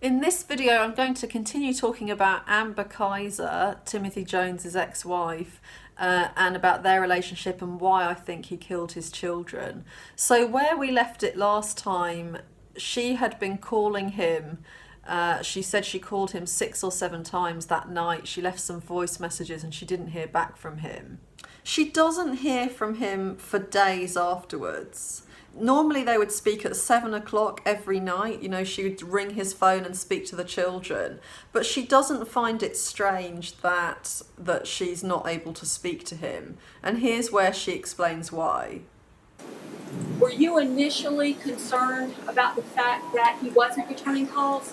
In this video, I'm going to continue talking about Amber Kaiser, Timothy Jones's ex-wife, and about their relationship and why I think he killed his children. So where we left it last time, she had been calling him. She said she called him 6 or 7 times that night. She left some voice messages and she didn't hear back from him. She doesn't hear from him for days afterwards. Normally they would speak at 7 o'clock every night. You know, she would ring his phone and speak to the children. But she doesn't find it strange that she's not able to speak to him. And here's where she explains why. Were you initially concerned about the fact that he wasn't returning calls?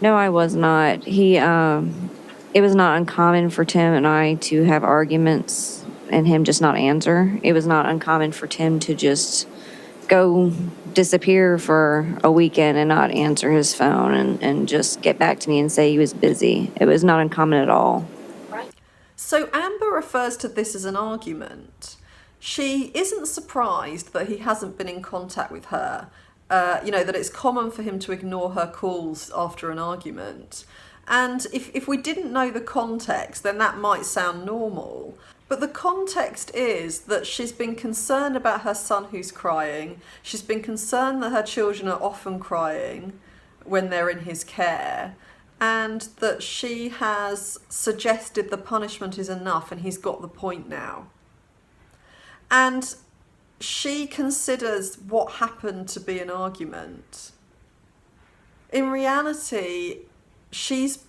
No, I was not. It was not uncommon for Tim and I to have arguments and him just not answer. It was not uncommon for Tim to just go disappear for a weekend and not answer his phone and just get back to me and say he was busy. It was not uncommon at all. Right. So Amber refers to this as an argument. She isn't surprised that he hasn't been in contact with her. That it's common for him to ignore her calls after an argument. And if we didn't know the context, then that might sound normal. But the context is that she's been concerned about her son who's crying. She's been concerned that her children are often crying when they're in his care. And that she has suggested the punishment is enough and he's got the point now. And she considers what happened to be an argument. In reality, she's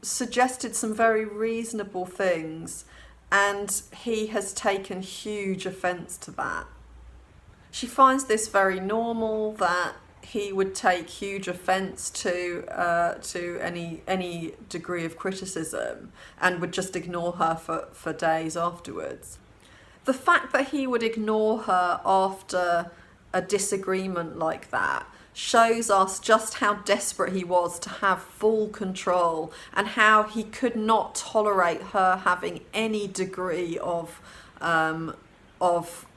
suggested some very reasonable things and he has taken huge offence to that. She finds this very normal, that he would take huge offence to any degree of criticism and would just ignore her for days afterwards. The fact that he would ignore her after a disagreement like that shows us just how desperate he was to have full control and how he could not tolerate her having any degree of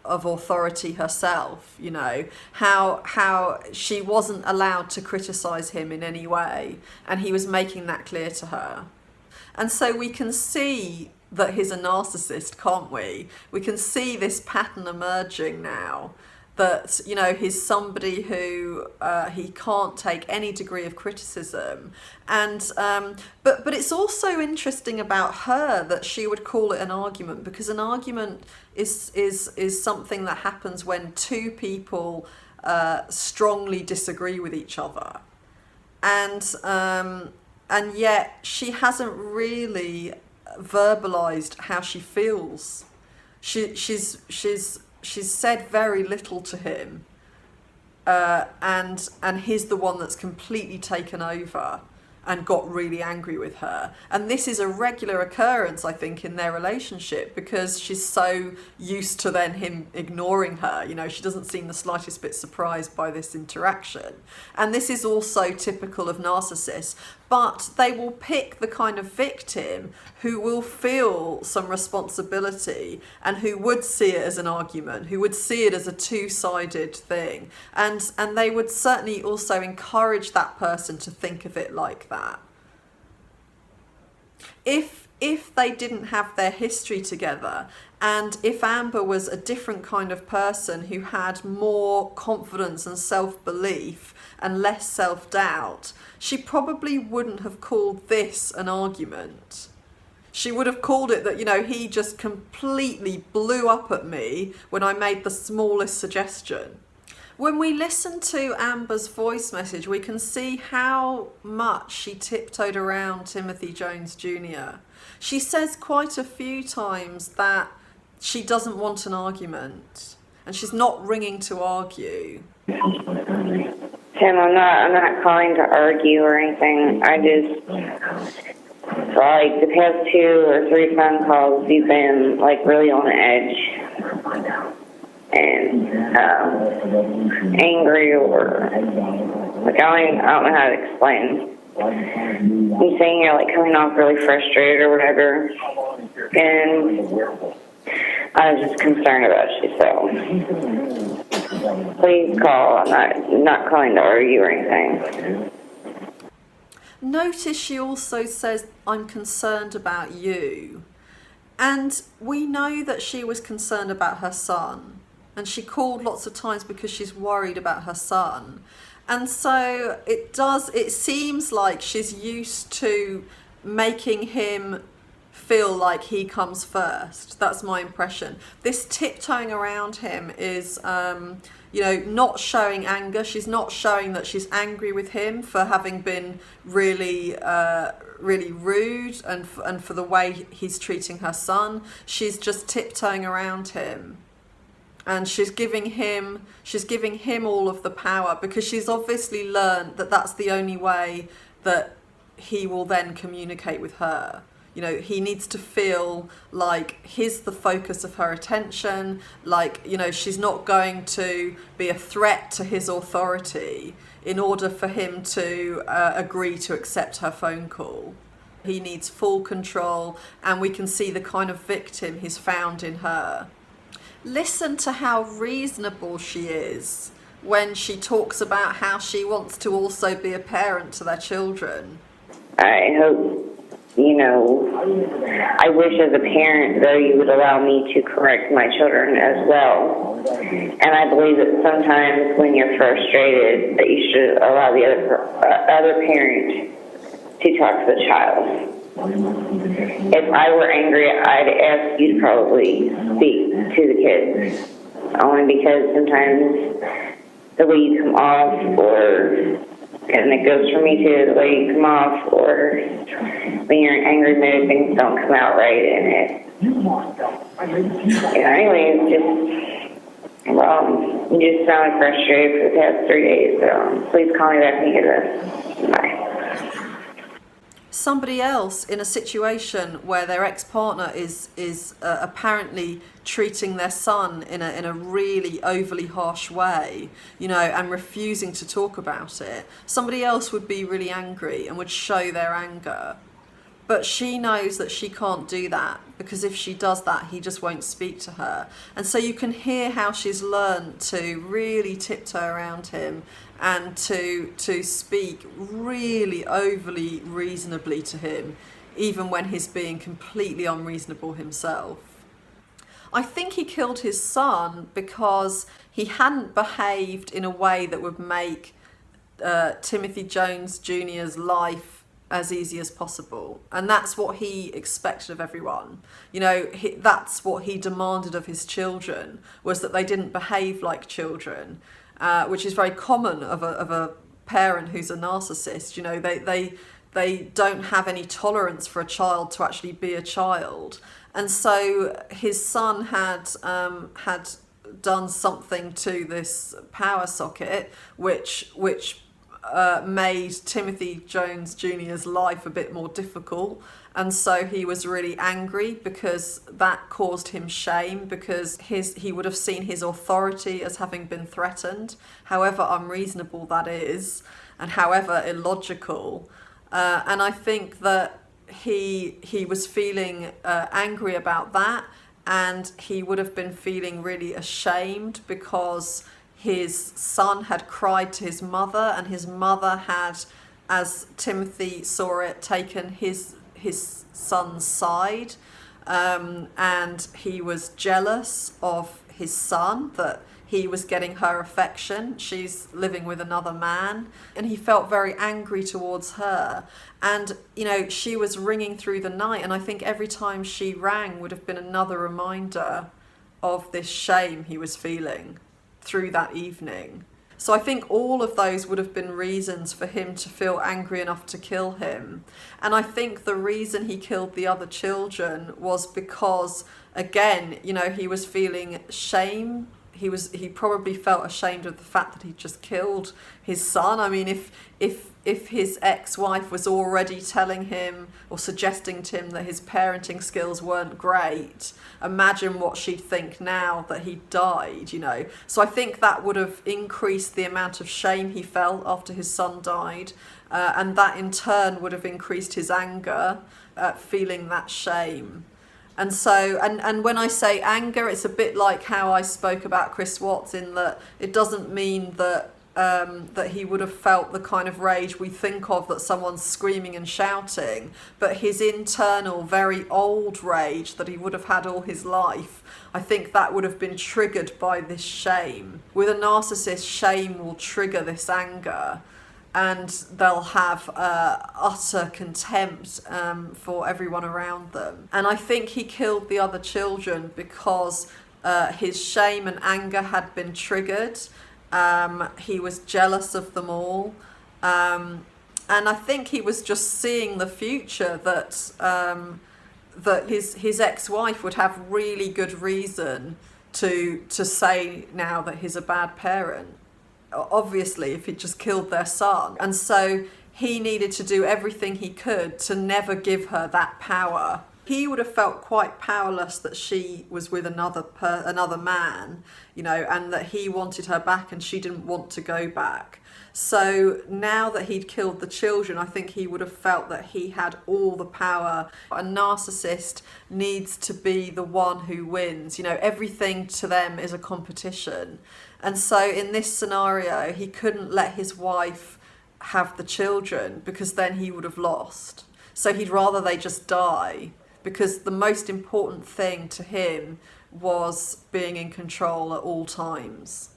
authority herself. You know, how she wasn't allowed to criticize him in any way, and he was making that clear to her. And so we can see that he's a narcissist, can't we? We can see this pattern emerging now, that, you know, he's somebody who he can't take any degree of criticism. And but it's also interesting about her that she would call it an argument, because an argument is something that happens when two people strongly disagree with each other. And yet she hasn't really verbalized how she feels. She's said very little to him, and he's the one that's completely taken over and got really angry with her. And this is a regular occurrence, I think, in their relationship, because she's so used to then him ignoring her. You know, she doesn't seem the slightest bit surprised by this interaction. And this is also typical of narcissists, but they will pick the kind of victim who will feel some responsibility and who would see it as an argument, who would see it as a two-sided thing. And they would certainly also encourage that person to think of it like that. If they didn't have their history together, and if Amber was a different kind of person who had more confidence and self-belief and less self-doubt, she probably wouldn't have called this an argument. She would have called it that, you know, he just completely blew up at me when I made the smallest suggestion. When we listen to Amber's voice message, we can see how much she tiptoed around Timothy Jones Jr. She says quite a few times that she doesn't want an argument, and she's not ringing to argue. Tim, I'm not calling to argue or anything. I just, like, the past 2 or 3 phone calls, you've been, like, really on the edge and angry, or, like, I don't know how to explain. I'm saying you're, like, coming off really frustrated or whatever, and I was just concerned about you, so please call. I'm not calling to argue or anything. Notice she also says, I'm concerned about you. And we know that she was concerned about her son. And she called lots of times because she's worried about her son. And so it seems like she's used to making him feel like he comes first. That's my impression. This tiptoeing around him is, not showing anger. She's not showing that she's angry with him for having been really rude and for the way he's treating her son. She's just tiptoeing around him. And she's giving him all of the power, because she's obviously learned that that's the only way that he will then communicate with her. He needs to feel like he's the focus of her attention, like, she's not going to be a threat to his authority in order for him to agree to accept her phone call. He needs full control, and we can see the kind of victim he's found in her. Listen to how reasonable she is when she talks about how she wants to also be a parent to their children. I hope, I wish as a parent, though, you would allow me to correct my children as well. And I believe that sometimes when you're frustrated, that you should allow the other parent to talk to the child. If I were angry, I'd ask you to probably speak to the kids, only because sometimes the way you come off, and it goes for me too, the way you come off, or when you're in angry mood, things don't come out right, and it, you just sound frustrated for the past 3 days, so please call me back when you get this. Bye. Somebody else in a situation where their ex-partner is apparently treating their son in a really overly harsh way, and refusing to talk about it. Somebody else would be really angry and would show their anger. But she knows that she can't do that, because if she does that, he just won't speak to her. And so you can hear how she's learned to really tiptoe around him and to speak really overly reasonably to him, even when he's being completely unreasonable himself. I think he killed his son because he hadn't behaved in a way that would make Timothy Jones Jr.'s life as easy as possible. And that's what he expected of everyone. That's what he demanded of his children, was that they didn't behave like children, which is very common of a parent who's a narcissist. They don't have any tolerance for a child to actually be a child. And so his son had done something to this power socket, which made Timothy Jones Jr.'s life a bit more difficult. And so he was really angry because that caused him shame, because he would have seen his authority as having been threatened, however unreasonable that is and however illogical. And I think that he was feeling angry about that, and he would have been feeling really ashamed because his son had cried to his mother, and his mother had, as Timothy saw it, taken his son's side, and he was jealous of his son, that he was getting her affection. She's living with another man, and he felt very angry towards her. And, she was ringing through the night, and I think every time she rang would have been another reminder of this shame he was feeling through that evening. So I think all of those would have been reasons for him to feel angry enough to kill him. And I think the reason he killed the other children was because, again, he was feeling shame. He probably felt ashamed of the fact that he just killed his son. I mean, if his ex-wife was already telling him or suggesting to him that his parenting skills weren't great, imagine what she'd think now that he died, So I think that would have increased the amount of shame he felt after his son died, and that in turn would have increased his anger at feeling that shame. And so, and when I say anger, it's a bit like how I spoke about Chris Watts, in that it doesn't mean that that he would have felt the kind of rage we think of, that someone's screaming and shouting, but his internal, very old rage that he would have had all his life, I think that would have been triggered by this shame. With a narcissist, shame will trigger this anger, and they'll have utter contempt for everyone around them. And I think he killed the other children because his shame and anger had been triggered. He was jealous of them all. And I think he was just seeing the future, that that his ex-wife would have really good reason to say now that he's a bad parent, obviously, if he'd just killed their son. And so he needed to do everything he could to never give her that power. He would have felt quite powerless that she was with another man, you know, and that he wanted her back and she didn't want to go back. So now that he'd killed the children, I think he would have felt that he had all the power. A narcissist needs to be the one who wins. You know, everything to them is a competition. And so in this scenario, he couldn't let his wife have the children because then he would have lost. So he'd rather they just die, because the most important thing to him was being in control at all times.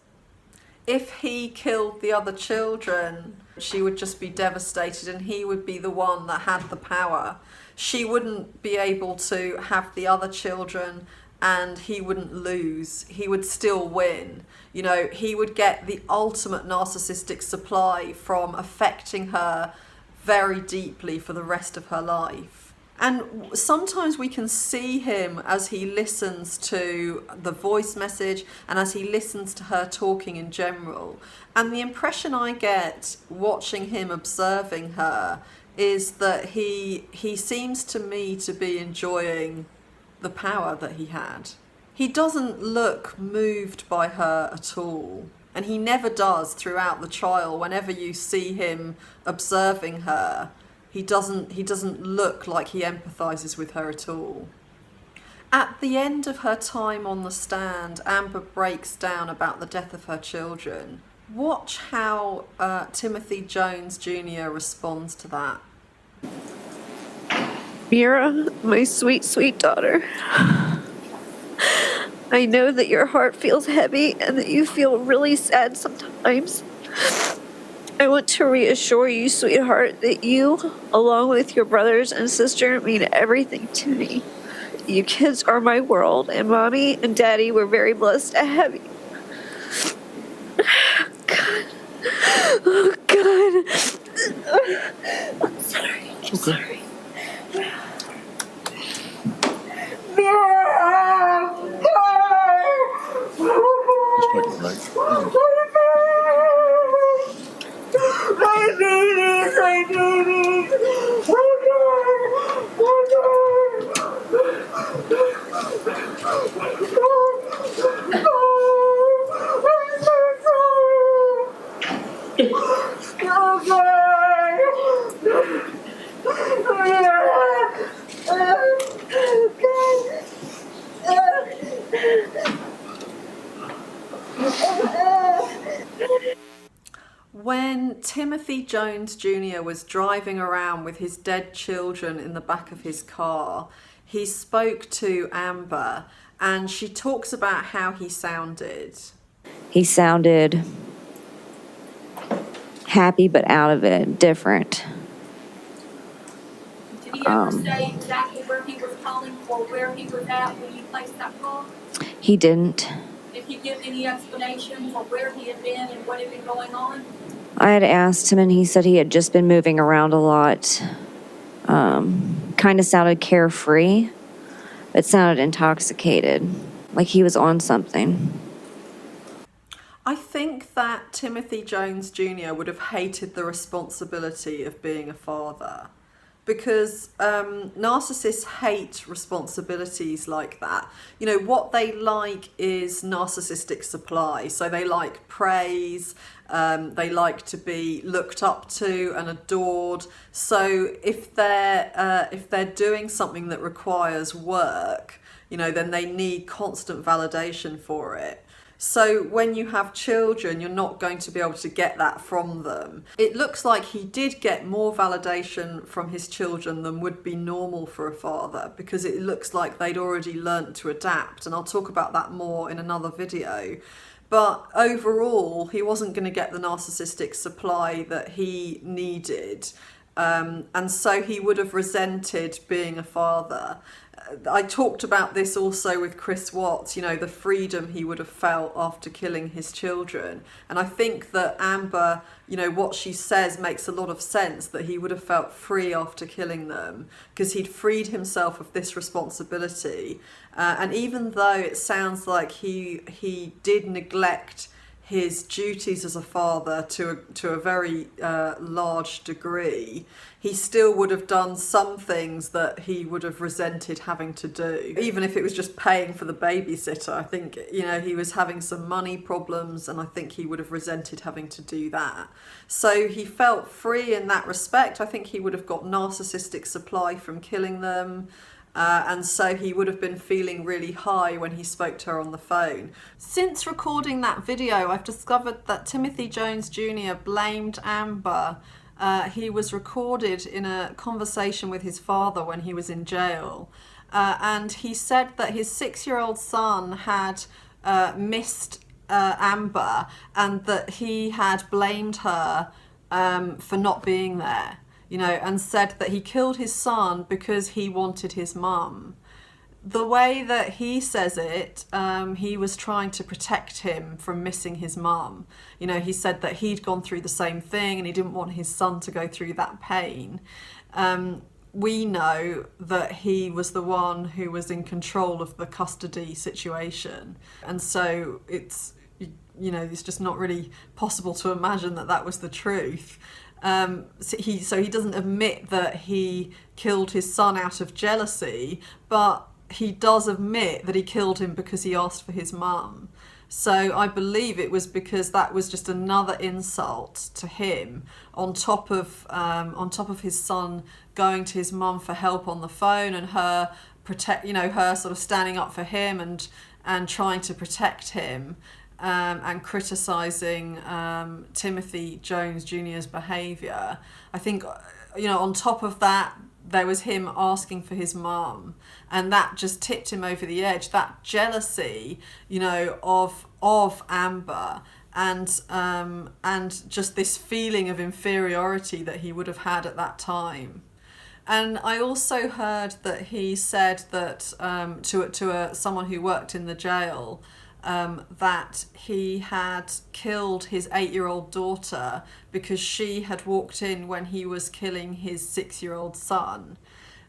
If he killed the other children, she would just be devastated and he would be the one that had the power. She wouldn't be able to have the other children and he wouldn't lose. He would still win. You know, he would get the ultimate narcissistic supply from affecting her very deeply for the rest of her life. And sometimes we can see him as he listens to the voice message and as he listens to her talking in general. And the impression I get watching him, observing her, is that he seems to me to be enjoying the power that he had. He doesn't look moved by her at all. And he never does throughout the trial. Whenever you see him observing her, he doesn't look like he empathizes with her at all. At the end of her time on the stand, Amber breaks down about the death of her children. Watch how Timothy Jones Jr. responds to that. Mira, my sweet, sweet daughter, I know that your heart feels heavy and that you feel really sad sometimes. I want to reassure you, sweetheart, that you, along with your brothers and sister, mean everything to me. You kids are my world, and Mommy and Daddy were very blessed to have you. God. Oh, God. I'm sorry. I'm sorry. My babies, my babies. When Timothy Jones Jr. was driving around with his dead children in the back of his car, he spoke to Amber and she talks about how he sounded. He sounded happy but out of it, different. Did he ever say exactly where he was calling or where he was at when you placed that call? He didn't. Did he give any explanation for where he had been and what had been going on? I had asked him and he said he had just been moving around a lot. Kind of sounded carefree. It sounded intoxicated, like he was on something. I think that Timothy Jones Jr. would have hated the responsibility of being a father, because narcissists hate responsibilities like that. You know, what they like is narcissistic supply. So they like praise, they like to be looked up to and adored. So if they're doing something that requires work, you know, then they need constant validation for it. So when you have children, you're not going to be able to get that from them. It looks like he did get more validation from his children than would be normal for a father, because it looks like they'd already learnt to adapt. And I'll talk about that more in another video. But overall, he wasn't going to get the narcissistic supply that he needed. And so he would have resented being a father. I talked about this also with Chris Watts, you know, the freedom he would have felt after killing his children. And I think that Amber, you know, what she says makes a lot of sense, that he would have felt free after killing them because he'd freed himself of this responsibility. And even though it sounds like he did neglect his duties as a father to a very large degree, he still would have done some things that he would have resented having to do, even if it was just paying for the babysitter. I think, you know, he was having some money problems, and I think he would have resented having to do that. So he felt free in that respect. I think he would have got narcissistic supply from killing them. And so he would have been feeling really high when he spoke to her on the phone. Since recording that video, I've discovered that Timothy Jones Jr. blamed Amber. He was recorded in a conversation with his father when he was in jail. And he said that his 6-year-old son had missed Amber, and that he had blamed her for not being there. You know, and said that he killed his son because he wanted his mum. The way that he says it, he was trying to protect him from missing his mum. You know, he said that he'd gone through the same thing and he didn't want his son to go through that pain. We know that he was the one who was in control of the custody situation. And so it's, you know, it's just not really possible to imagine that that was the truth. So he doesn't admit that he killed his son out of jealousy, but he does admit that he killed him because he asked for his mum. So I believe it was because that was just another insult to him, on top of his son going to his mum for help on the phone, and her her sort of standing up for him and trying to protect him. And criticising Timothy Jones Jr.'s behaviour. I think, you know, on top of that, there was him asking for his mum, and that just tipped him over the edge. That jealousy, you know, of Amber, and just this feeling of inferiority that he would have had at that time. And I also heard that he said that to someone who worked in the jail, that he had killed his 8-year-old daughter because she had walked in when he was killing his 6-year-old son.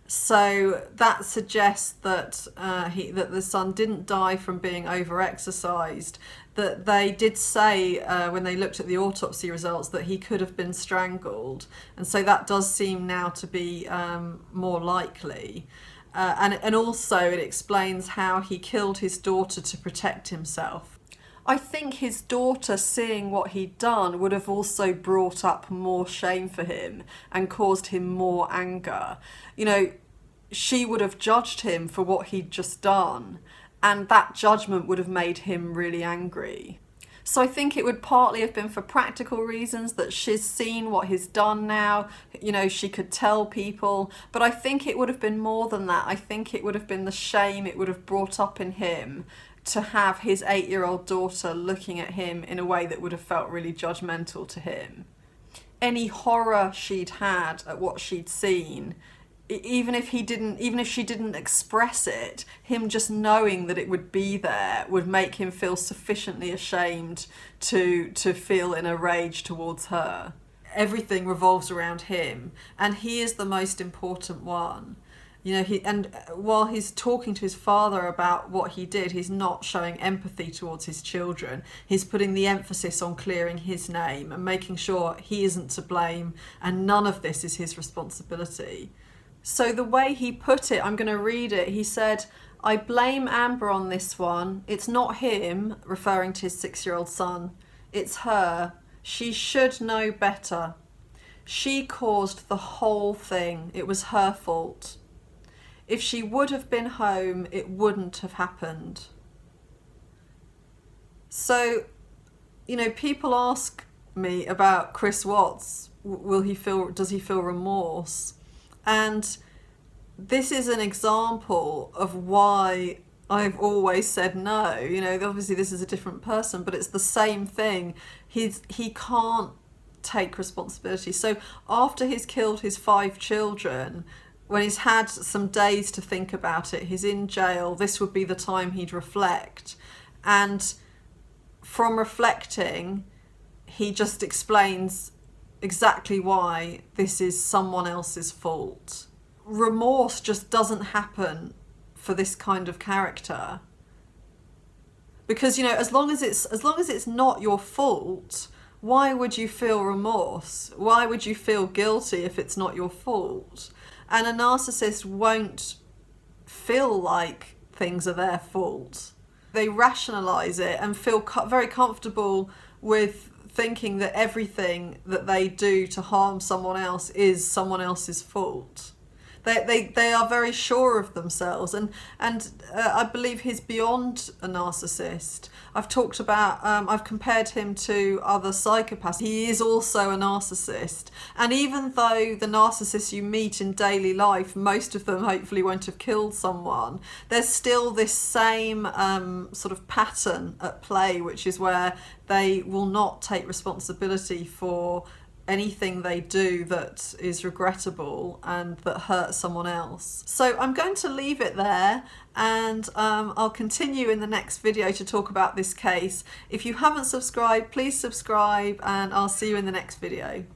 So that suggests that that the son didn't die from being overexercised. That they did say when they looked at the autopsy results that he could have been strangled, and so that does seem now to be more likely. And also it explains how he killed his daughter to protect himself. I think his daughter, seeing what he'd done, would have also brought up more shame for him and caused him more anger. You know, she would have judged him for what he'd just done, and that judgment would have made him really angry. So I think it would partly have been for practical reasons, that she's seen what he's done now, you know, she could tell people, but I think it would have been more than that. I think it would have been the shame it would have brought up in him to have his 8-year-old daughter looking at him in a way that would have felt really judgmental to him. Any horror she'd had at what she'd seen, even if she didn't express it, him just knowing that it would be there would make him feel sufficiently ashamed to feel in a rage towards her. Everything revolves around him, and he is the most important one. You know, while he's talking to his father about what he did, he's not showing empathy towards his children. He's putting the emphasis on clearing his name and making sure he isn't to blame, and none of this is his responsibility. So the way he put it, I'm going to read it. He said, "I blame Amber on this one. It's not him," referring to his 6-year-old son. "It's her. She should know better. She caused the whole thing. It was her fault. If she would have been home, it wouldn't have happened." So, people ask me about Chris Watts. Does he feel remorse? And this is an example of why I've always said no. Obviously this is a different person, but it's the same thing. He can't take responsibility. So after he's killed his 5 children, when he's had some days to think about it, he's in jail, this would be the time he'd reflect. And from reflecting, he just explains exactly why this is someone else's fault. Remorse just doesn't happen for this kind of character. Because, as long as it's not your fault, why would you feel remorse? Why would you feel guilty if it's not your fault? And a narcissist won't feel like things are their fault. They rationalize it and feel very comfortable with thinking that everything that they do to harm someone else is someone else's fault. They are very sure of themselves, and I believe he's beyond a narcissist. I've talked about, I've compared him to other psychopaths. He is also a narcissist, and even though the narcissists you meet in daily life, most of them hopefully won't have killed someone, there's still this same sort of pattern at play, which is where they will not take responsibility for anything they do that is regrettable and that hurts someone else. So I'm going to leave it there, and I'll continue in the next video to talk about this case. If you haven't subscribed, please subscribe, and I'll see you in the next video.